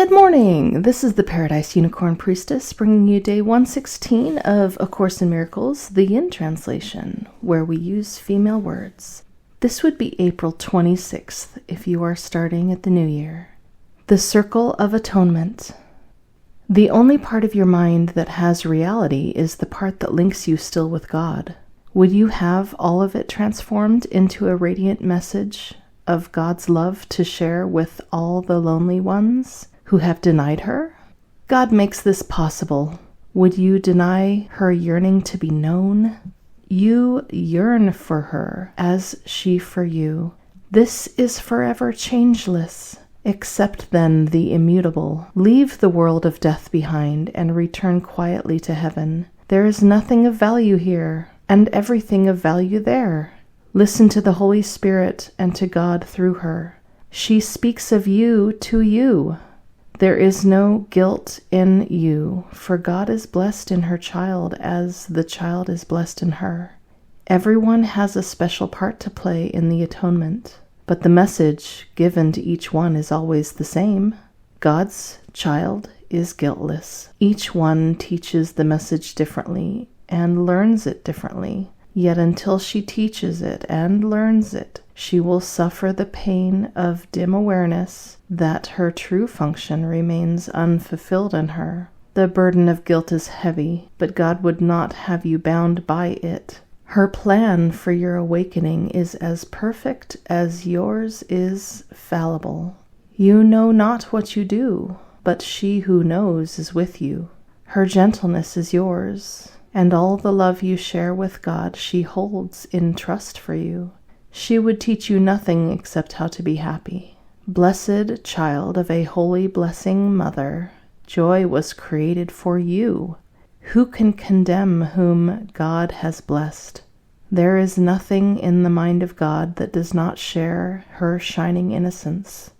Good morning! This is the Paradise Unicorn Priestess bringing you day 116 of A Course in Miracles, the Yin translation, where we use female words. This would be April 26th if you are starting at the new year. The Circle of Atonement. The only part of your mind that has reality is the part that links you still with God. Would you have all of it transformed into a radiant message of God's love to share with all the lonely ones who have denied her? God makes this possible. Would you deny her yearning to be known? You yearn for her as she for you. This is forever changeless. Accept then the immutable. Leave the world of death behind and return quietly to heaven. There is nothing of value here, and everything of value there. Listen to the Holy Spirit and to God through her. She speaks of you to you. There is no guilt in you, for God is blessed in her child as the child is blessed in her. Everyone has a special part to play in the atonement, but the message given to each one is always the same. God's child is guiltless. Each one teaches the message differently and learns it differently. Yet until she teaches it and learns it, she will suffer the pain of dim awareness that her true function remains unfulfilled in her. The burden of guilt is heavy, but God would not have you bound by it. Her plan for your awakening is as perfect as yours is fallible. You know not what you do, but she who knows is with you. Her gentleness is yours, and all the love you share with God she holds in trust for you. She would teach you nothing except how to be happy. Blessed child of a holy blessing mother, joy was created for you. Who can condemn whom God has blessed? There is nothing in the mind of God that does not share her shining innocence.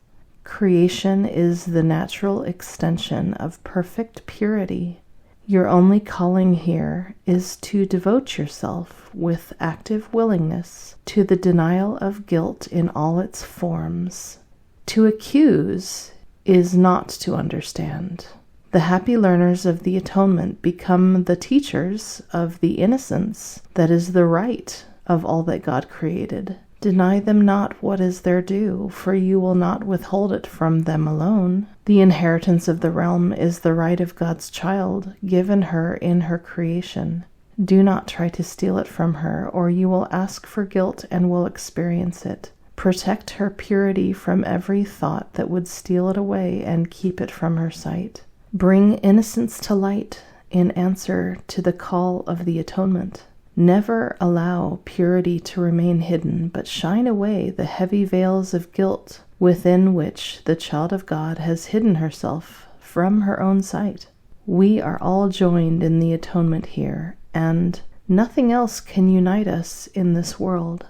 Creation is the natural extension of perfect purity. Your only calling here is to devote yourself with active willingness to the denial of guilt in all its forms. To accuse is not to understand. The happy learners of the atonement become the teachers of the innocence that is the right of all that God created. Deny them not what is their due, for you will not withhold it from them alone. The inheritance of the realm is the right of God's child, given her in her creation. Do not try to steal it from her, or you will ask for guilt and will experience it. Protect her purity from every thought that would steal it away and keep it from her sight. Bring innocence to light in answer to the call of the atonement. Never allow purity to remain hidden, but shine away the heavy veils of guilt within which the child of God has hidden herself from her own sight. We are all joined in the atonement here, and nothing else can unite us in this world.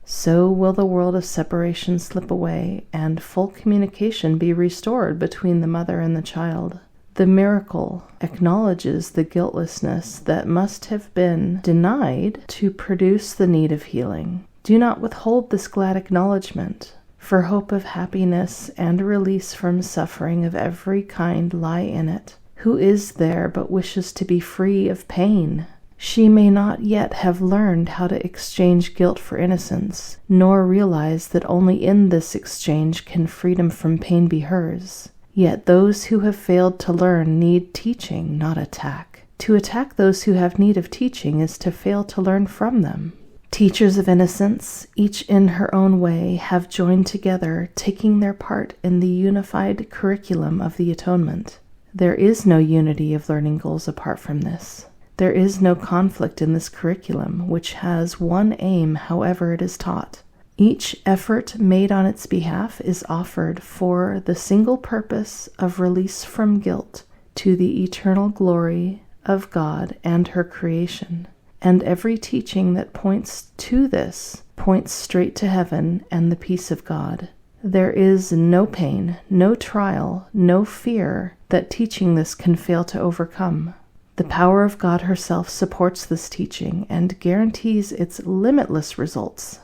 So will the world of separation slip away, and full communication be restored between the mother and the child. The miracle acknowledges the guiltlessness that must have been denied to produce the need of healing. Do not withhold this glad acknowledgement, for hope of happiness and release from suffering of every kind lie in it. Who is there but wishes to be free of pain? She may not yet have learned how to exchange guilt for innocence, nor realize that only in this exchange can freedom from pain be hers. Yet those who have failed to learn need teaching, not attack. To attack those who have need of teaching is to fail to learn from them. Teachers of innocence, each in her own way, have joined together, taking their part in the unified curriculum of the atonement. There is no unity of learning goals apart from this. There is no conflict in this curriculum, which has one aim however it is taught. Each effort made on its behalf is offered for the single purpose of release from guilt to the eternal glory of God and her creation. And every teaching that points to this points straight to heaven and the peace of God. There is no pain, no trial, no fear that teaching this can fail to overcome. The power of God herself supports this teaching and guarantees its limitless results.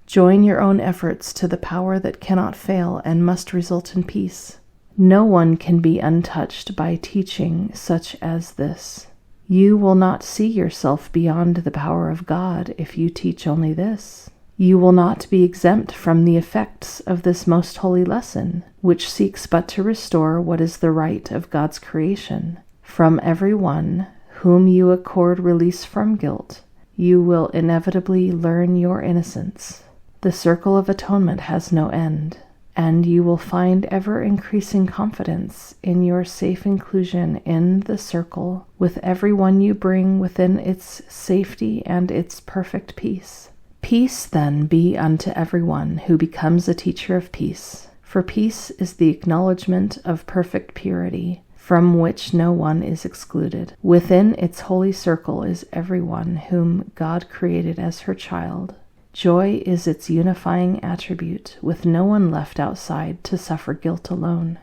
Join your own efforts to the power that cannot fail and must result in peace. No one can be untouched by teaching such as this. You will not see yourself beyond the power of God if you teach only this. You will not be exempt from the effects of this most holy lesson, which seeks but to restore what is the right of God's creation. From every one whom you accord release from guilt, you will inevitably learn your innocence. The circle of atonement has no end, and you will find ever-increasing confidence in your safe inclusion in the circle with every one you bring within its safety and its perfect peace. Peace, then, be unto everyone who becomes a teacher of peace, for peace is the acknowledgment of perfect purity, from which no one is excluded. Within its holy circle is everyone whom God created as her child. Joy is its unifying attribute, with no one left outside to suffer guilt alone.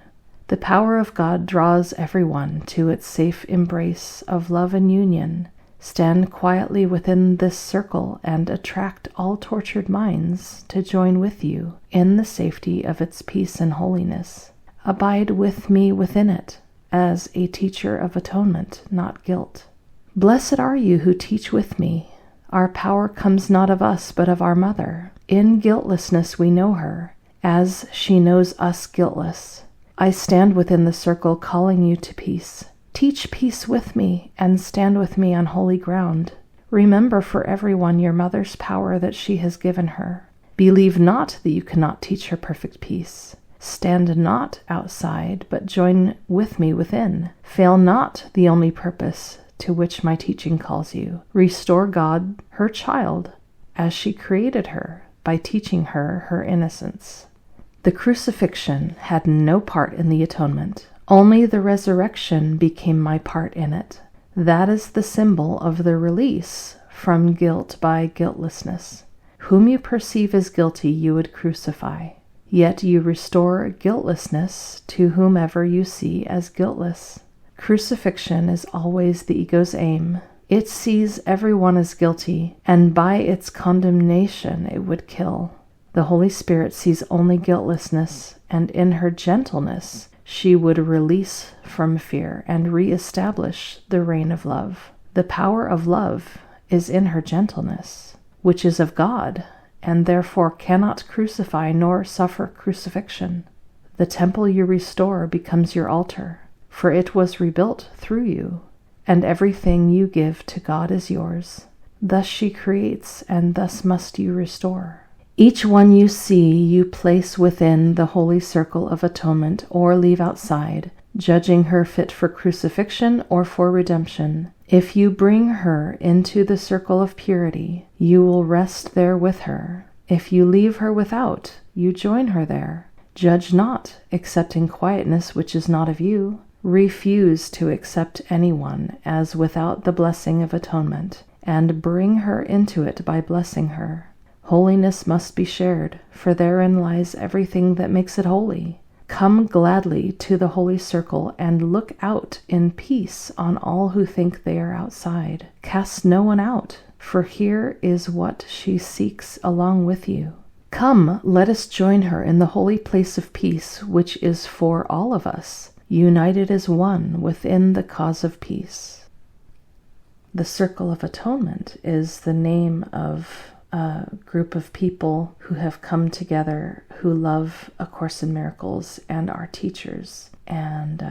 The power of God draws everyone to its safe embrace of love and union. Stand quietly within this circle and attract all tortured minds to join with you in the safety of its peace and holiness. Abide with me within it as a teacher of atonement, not guilt. Blessed are you who teach with me. Our power comes not of us, but of our Mother. In guiltlessness we know her, as she knows us guiltless. I stand within the circle calling you to peace. Teach peace with me, and stand with me on holy ground. Remember for everyone your mother's power that she has given her. Believe not that you cannot teach her perfect peace. Stand not outside, but join with me within. Fail not the only purpose to which my teaching calls you. Restore God, her child, as she created her, by teaching her her innocence. The crucifixion had no part in the atonement. Only the resurrection became my part in it. That is the symbol of the release from guilt by guiltlessness. Whom you perceive as guilty you would crucify, yet you restore guiltlessness to whomever you see as guiltless. Crucifixion is always the ego's aim. It sees everyone as guilty, and by its condemnation it would kill. The Holy Spirit sees only guiltlessness, and in her gentleness she would release from fear and re-establish the reign of love. The power of love is in her gentleness, which is of God, and therefore cannot crucify nor suffer crucifixion. The temple you restore becomes your altar, for it was rebuilt through you, and everything you give to God is yours. Thus she creates, and thus must you restore. Each one you see you place within the holy circle of atonement or leave outside, judging her fit for crucifixion or for redemption. If you bring her into the circle of purity, you will rest there with her. If you leave her without, you join her there. Judge not, except in quietness which is not of you. Refuse to accept anyone as without the blessing of atonement, and bring her into it by blessing her. Holiness must be shared, for therein lies everything that makes it holy. Come gladly to the holy circle and look out in peace on all who think they are outside. Cast no one out, for here is what she seeks along with you. Come, let us join her in the holy place of peace, which is for all of us, united as one within the cause of peace. The Circle of Atonement is the name of a group of people who have come together who love A Course in Miracles and are teachers, and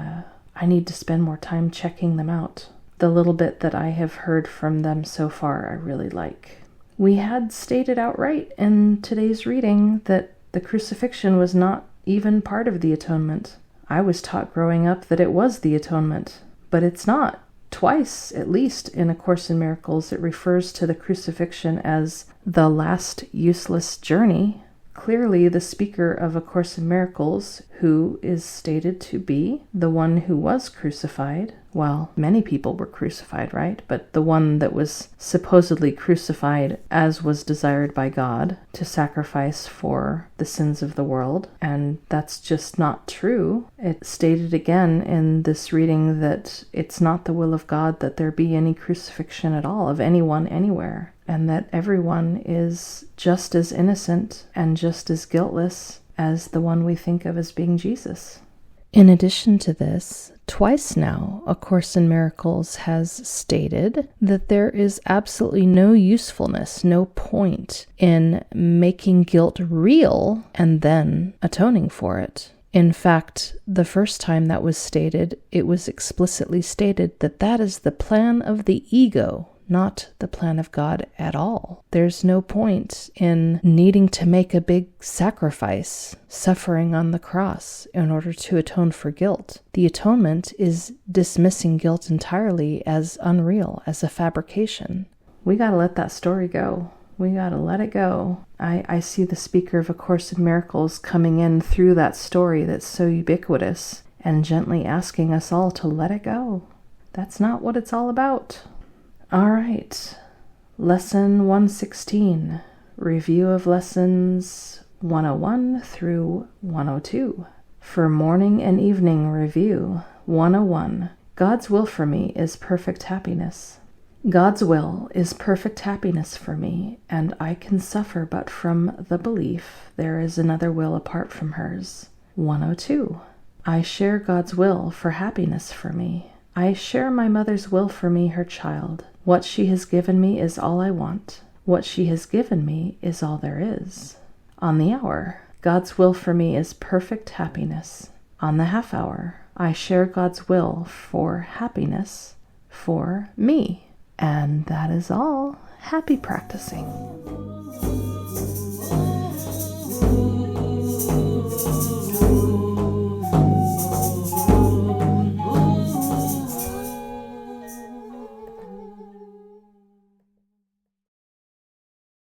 I need to spend more time checking them out. The little bit that I have heard from them so far I really like. We had stated outright in today's reading that the crucifixion was not even part of the atonement. I was taught growing up that it was the atonement, but it's not. Twice, at least, in A Course in Miracles, it refers to the crucifixion as the last useless journey. Clearly, the speaker of A Course in Miracles, who is stated to be the one who was crucified, well, many people were crucified, right? But the one that was supposedly crucified as was desired by God to sacrifice for the sins of the world, and that's just not true. It stated again in this reading that it's not the will of God that there be any crucifixion at all of anyone anywhere, and that everyone is just as innocent and just as guiltless as the one we think of as being Jesus. In addition to this, twice now, A Course in Miracles has stated that there is absolutely no usefulness, no point in making guilt real and then atoning for it. In fact, the first time that was stated, it was explicitly stated that that is the plan of the ego, not the plan of God at all. There's no point in needing to make a big sacrifice, suffering on the cross in order to atone for guilt. The atonement is dismissing guilt entirely as unreal, as a fabrication. We gotta let that story go. We gotta let it go. I see the speaker of A Course in Miracles coming in through that story that's so ubiquitous and gently asking us all to let it go. That's not what it's all about. All right. Lesson 116. Review of lessons 101 through 102. For morning and evening review. 101. God's will for me is perfect happiness. God's will is perfect happiness for me, and I can suffer but from the belief there is another will apart from hers. 102. I share God's will for happiness for me. I share my mother's will for me, her child. What she has given me is all I want. What she has given me is all there is. On the hour, God's will for me is perfect happiness. On the half hour, I share God's will for happiness for me. And that is all. Happy practicing.